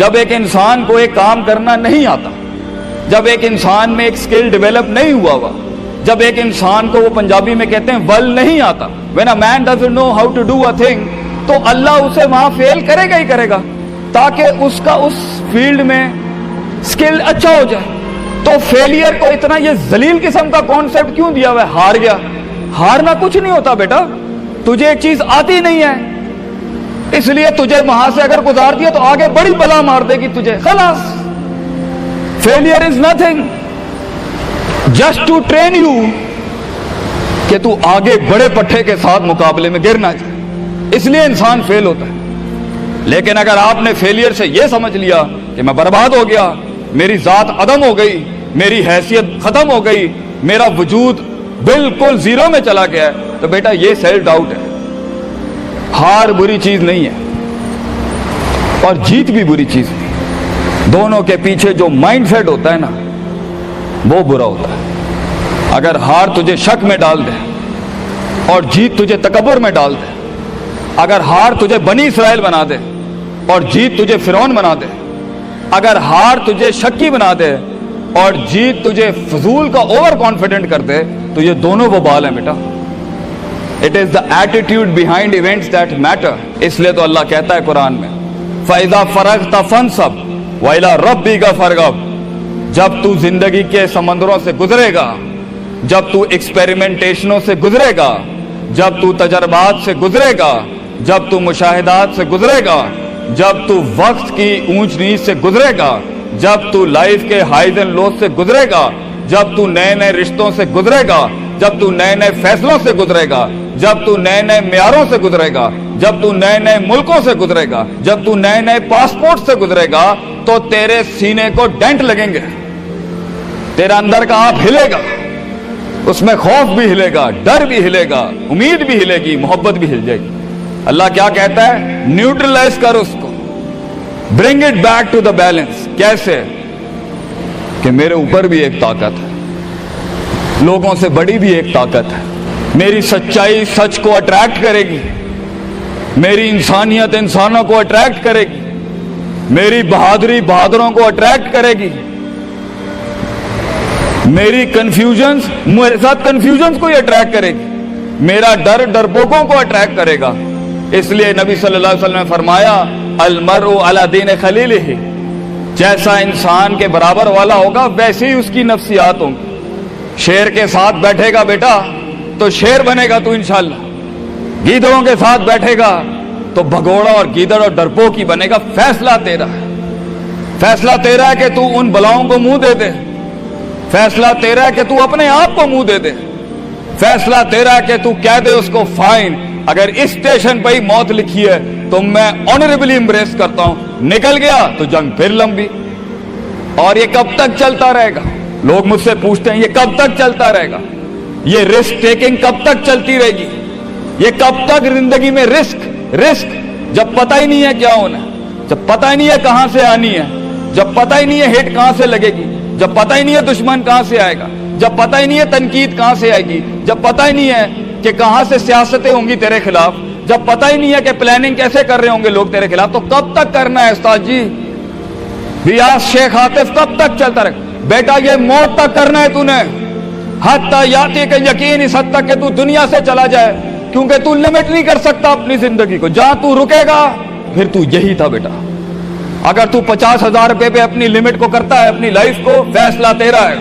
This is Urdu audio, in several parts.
جب ایک انسان کو ایک کام کرنا نہیں آتا، جب ایک انسان میں ایک سکل ڈیولپ نہیں ہوا، جب ایک انسان کو وہ پنجابی میں کہتے ہیں ول نہیں آتا، when a man doesn't know how to do a thing، تو اللہ اسے وہاں فیل کرے گا ہی کرے گا تاکہ اس کا اس فیلڈ میں سکل اچھا ہو جائے۔ تو فیلئر کو اتنا یہ ذلیل قسم کا کانسیپٹ کیوں دیا ہوا ہے؟ ہار گیا، ہارنا کچھ نہیں ہوتا بیٹا، تجھے ایک چیز آتی نہیں ہے اس لیے تجھے وہاں سے اگر گزار دیا تو آگے بڑی بلا مار دے گی تجھے، خلاص۔ Failure is nothing just to train you کہ تو آگے بڑے پٹھے کے ساتھ مقابلے میں گر نہ جائے، اس لیے انسان فیل ہوتا ہے۔ لیکن اگر آپ نے فیلئر سے یہ سمجھ لیا کہ میں برباد ہو گیا، میری ذات عدم ہو گئی، میری حیثیت ختم ہو گئی، میرا وجود بالکل زیرو میں چلا گیا ہے، تو بیٹا یہ سیلف ڈاؤٹ ہے۔ ہار بری چیز نہیں ہے اور جیت بھی بری چیز نہیں، دونوں کے پیچھے جو مائنڈ سیٹ ہوتا ہے نا وہ برا ہوتا ہے۔ اگر ہار تجھے شک میں ڈال دے اور جیت تجھے تکبر میں ڈال دے، اگر ہار تجھے بنی اسرائیل بنا دے اور جیت تجھے فرعون بنا دے، اگر ہار تجھے شکی بنا دے اور جیت تجھے فضول کا اوور کانفیڈنٹ کر دے، تو یہ دونوں وبال ہیں بیٹا۔ It is the attitude behind events that matter۔ اس لیے تو اللہ کہتا ہے قرآن میں فَإِذَا فَرَغْتَ فَانْصَبْ وَإِلَىٰ رَبِّكَ فَارْغَب۔ جب تو زندگی کے سمندروں سے گزرے گا، جب تو ایکسپیریمنٹیشنوں سے گزرے گا، جب تو تجربات سے گزرے گا، جب تو مشاہدات سے گزرے گا، جب تو وقت کی اونچ نیچ سے گزرے گا، جب تو لائف کے ہائیز اینڈ لوز سے گزرے گا، جب تو نئے نئے رشتوں سے گزرے گا، جب تو نئے نئے فیصلوں سے گزرے گا، جب تو نئے نئے معیاروں سے گزرے گا، جب تو نئے نئے ملکوں سے گزرے گا، جب تو نئے نئے پاسپورٹ سے گزرے گا، تو تیرے سینے کو ڈینٹ لگیں گے، تیرا اندر کا آپ ہلے گا، اس میں خوف بھی ہلے گا، ڈر بھی ہلے گا، امید بھی ہلے گی، محبت بھی ہل جائے گی۔ اللہ کیا کہتا ہے؟ نیوٹرلائز کر اس کو، bring it back to the balance. کیسے؟ کہ میرے اوپر بھی ایک طاقت ہے، لوگوں سے بڑی بھی ایک طاقت ہے، میری سچائی سچ کو اٹریکٹ کرے گی، میری انسانیت انسانوں کو اٹریکٹ کرے گی، میری بہادری بہادروں کو اٹریکٹ کرے گی، میری کنفیوژنز میرے ساتھ کنفیوژنز کو ہی اٹریکٹ کرے گی، میرا ڈر ڈرپوکوں کو اٹریکٹ کرے گا۔ اس لیے نبی صلی اللہ علیہ وسلم نے فرمایا المرء علی دین خلیلہ، جیسا انسان کے برابر والا ہوگا ویسے ہی اس کی نفسیات ہوں گی۔ شیر کے ساتھ بیٹھے گا بیٹا تو شیر بنے گا تو انشاءاللہ، گیدڑوں کے ساتھ بیٹھے گا تو بھگوڑا اور گیدڑ اور ڈرپوک ہی بنے گا۔ فیصلہ تیرا ہے، فیصلہ تیرا ہے کہ تو ان بلاؤں کو منہ دے دے، فیصلہ تیرا ہے کہ تو اپنے آپ کو منہ دے دے، فیصلہ تیرا ہے کہ تو کہہ دے اس کو فائن، اگر اس اسٹیشن پہ ہی موت لکھی ہے تو میں آنریبلی امبریس کرتا ہوں، نکل گیا تو جنگ پھر لمبی۔ اور یہ کب تک چلتا رہے گا؟ لوگ مجھ سے پوچھتے ہیں یہ کب تک چلتا رہے گا؟ یہ رسک ٹیکنگ کب تک چلتی رہے گی؟ یہ کب تک زندگی میں رسک جب پتہ ہی نہیں ہے کیا ہونا ہے، جب پتہ ہی نہیں ہے کہاں سے آنی ہے، جب پتہ ہی نہیں ہے ہٹ کہاں سے لگے گی، جب پتہ ہی نہیں ہے دشمن کہاں سے آئے گا، جب پتہ ہی نہیں ہے تنقید کہاں سے آئے گی، جب پتہ ہی نہیں ہے کہ کہاں سے سیاستیں ہوں گی تیرے خلاف، جب پتہ ہی نہیں ہے کہ پلاننگ کیسے کر رہے ہوں گے لوگ تیرے خلاف، تو کب تک کرنا ہے استاد جی؟ ریاض شیخ عاطف کب تک چلتا رہے؟ بیٹا یہ موت تک کرنا ہے تو نے، حتی یاتی کہ یقین اس حد تک کہ تو دنیا سے چلا جائے، کیونکہ تو لمٹ نہیں کر سکتا اپنی زندگی کو، جہاں تو رکے گا پھر تو یہی تھا بیٹا۔ اگر تو 50,000 روپے پہ اپنی لمٹ کو کرتا ہے اپنی لائف کو، فیصلہ تیرا ہے۔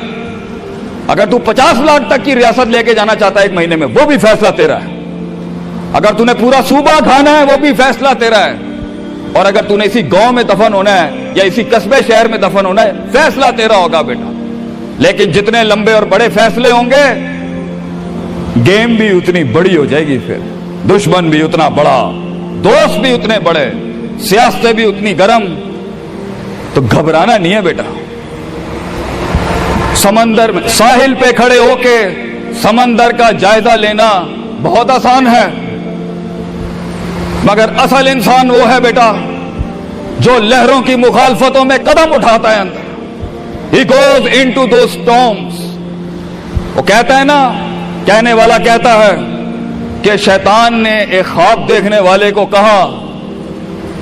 اگر تو 50 لاکھ تک کی ریاست لے کے جانا چاہتا ہے ایک مہینے میں، وہ بھی فیصلہ تیرا ہے۔ اگر تو نے پورا صوبہ کھانا ہے وہ بھی فیصلہ تیرا ہے۔ اور اگر تو نے اسی گاؤں میں دفن ہونا ہے یا اسی قصبے شہر میں دفن ہونا ہے، فیصلہ تیرا ہوگا بیٹا۔ لیکن جتنے لمبے اور بڑے فیصلے ہوں گے، گیم بھی اتنی بڑی ہو جائے گی، پھر دشمن بھی اتنا بڑا، دوست بھی اتنے بڑے، سیاستیں بھی اتنی گرم۔ تو گھبرانا نہیں ہے بیٹا۔ سمندر میں ساحل پہ کھڑے ہو کے سمندر کا جائزہ لینا بہت آسان ہے، مگر اصل انسان وہ ہے بیٹا جو لہروں کی مخالفتوں میں قدم اٹھاتا ہے اندر۔ He goes into those storms۔ وہ کہتا ہے نا، کہنے والا کہتا ہے کہ شیطان نے ایک خواب دیکھنے والے کو کہا،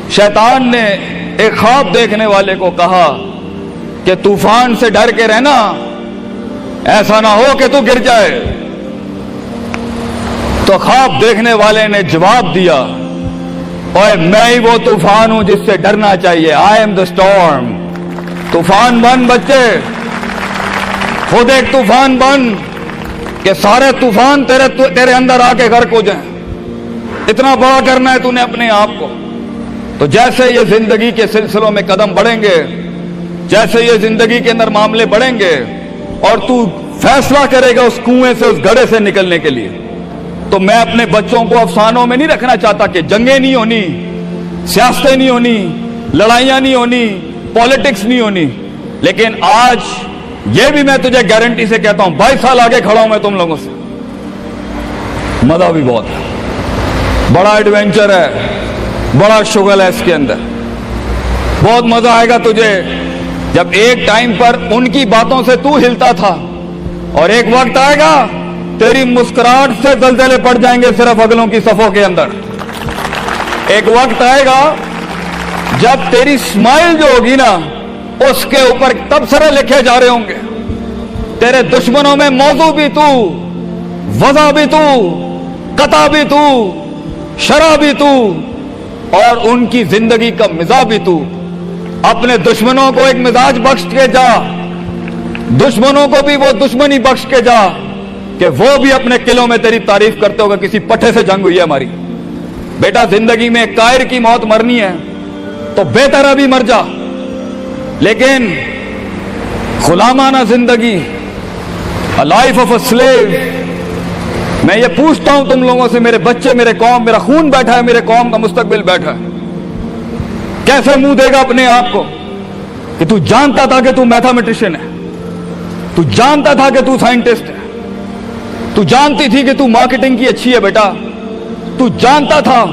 شیطان نے ایک خواب دیکھنے والے کو کہا کہ طوفان سے ڈر کے رہنا، ایسا نہ ہو کہ تو گر جائے. تو خواب دیکھنے والے نے جواب دیا، اوے میں ہی وہ طوفان ہوں جس سے ڈرنا چاہیے. I am the storm. طوفان بن بچے، خود ایک طوفان بن کہ سارے طوفان تیرے اندر آ کے غرق ہو جائیں. اتنا بڑا کرنا ہے تو نے اپنے آپ کو. تو جیسے یہ زندگی کے سلسلوں میں قدم بڑھیں گے، جیسے یہ زندگی کے اندر معاملے بڑھیں گے اور تو فیصلہ کرے گا اس کنویں سے، اس گڑھے سے نکلنے کے لیے، تو میں اپنے بچوں کو افسانوں میں نہیں رکھنا چاہتا کہ جنگیں نہیں ہونی، سیاستیں نہیں ہونی، لڑائیاں نہیں ہونی، پالیٹکس نہیں ہونی. لیکن آج یہ بھی میں تجھے گارنٹی سے کہتا ہوں، 22 سال آگے کھڑا ہوں میں تم لوگوں سے. مزہ بھی بہت ہے، بڑا ایڈونچر ہے، بڑا شغل ہے اس کے اندر. بہت مزہ آئے گا تجھے جب ایک ٹائم پر ان کی باتوں سے تو ہلتا تھا، اور ایک وقت آئے گا تیری مسکراہٹ سے زلزلے پڑ جائیں گے صرف اگلوں کی صفوں کے اندر. ایک وقت آئے گا جب تیری اسمائل جو ہوگی نا، اس کے اوپر تبصرے لکھے جا رہے ہوں گے. تیرے دشمنوں میں موضوع بھی تو، وضع بھی تو، قطع بھی تو، شرح بھی تو، اور ان کی زندگی کا مزاج بھی تو. اپنے دشمنوں کو ایک مزاج بخش کے جا، دشمنوں کو بھی وہ دشمنی بخش کے جا کہ وہ بھی اپنے قلعوں میں تیری تعریف کرتے ہوگا کسی پٹھے سے جنگ ہوئی ہے ہماری. بیٹا زندگی میں کائر کی موت مرنی ہے تو بہتر ابھی مر جا، لیکن غلامانہ زندگی، a life of a slave. میں یہ پوچھتا ہوں تم لوگوں سے، میرے بچے، میرے قوم، میرا خون بیٹھا ہے، میرے قوم کا مستقبل بیٹھا ہے، کیسے منہ دے گا اپنے آپ کو کہ تو جانتا تھا کہ تو میتھمیٹیشین ہے، تو جانتا تھا کہ تو سائنٹسٹ ہے، تو جانتی تھی کہ تو مارکیٹنگ کی اچھی ہے بیٹا، تو جانتا تھا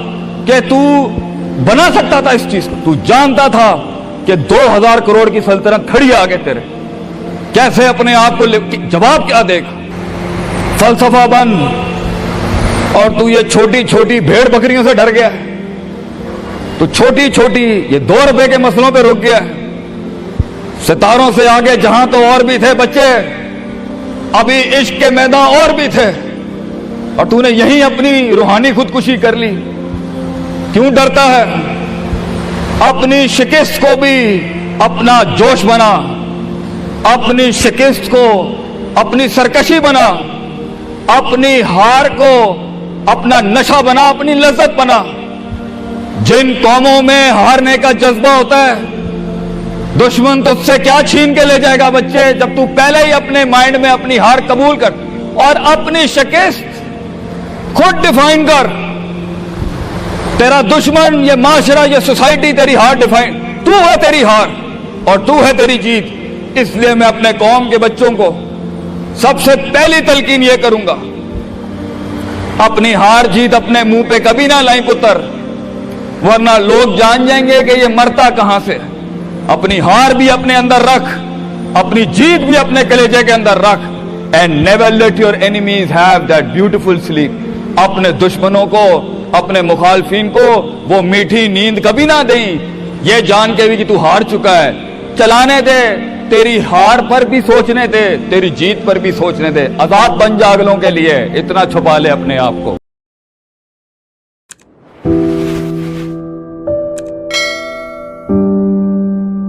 کہ تو بنا سکتا تھا اس چیز کو، تو جانتا تھا کہ 2000 کروڑ کی سلطنت کھڑی آگے تیرے، کیسے اپنے آپ کو جواب کیا دے گا؟ فلسفہ بن، اور تو یہ چھوٹی چھوٹی بھیڑ بکریوں سے ڈر گیا ہے، تو چھوٹی چھوٹی یہ 2 روپے کے مسئلوں پہ رک گیا ہے. ستاروں سے آگے جہاں تو اور بھی تھے بچے، ابھی عشق کے میدان اور بھی تھے، اور تو نے یہیں اپنی روحانی خودکشی کر لی. کیوں ڈرتا ہے؟ اپنی شکست کو بھی اپنا جوش بنا، اپنی شکست کو اپنی سرکشی بنا، اپنی ہار کو اپنا نشہ بنا، اپنی لذت بنا. جن قوموں میں ہارنے کا جذبہ ہوتا ہے، دشمن تجھ سے کیا چھین کے لے جائے گا بچے، جب تو پہلے ہی اپنے مائنڈ میں اپنی ہار قبول کر اور اپنی شکست خود ڈیفائن کر. تیرا دشمن، یہ معاشرہ، یہ سوسائٹی تیری ہار ڈیفائن، تو ہے تیری ہار اور تو ہے تیری جیت. اس لیے میں اپنے قوم کے بچوں کو سب سے پہلی تلقین یہ کروں گا، اپنی ہار جیت اپنے منہ پہ کبھی نہ لائیں پتر، ورنہ لوگ جان جائیں گے کہ یہ مرتا کہاں سے. اپنی ہار بھی اپنے اندر رکھ، اپنی جیت بھی اپنے کلیجے کے اندر رکھ. and never let your enemies have that beautiful sleep. اپنے دشمنوں کو، اپنے مخالفین کو وہ میٹھی نیند کبھی نہ دیں، یہ جان کے بھی کہ تو ہار چکا ہے. چلانے دے، تیری ہار پر بھی سوچنے دے، تیری جیت پر بھی سوچنے دے. آزاد بن جا اگلوں کے لیے، اتنا چھپا لے اپنے آپ کو.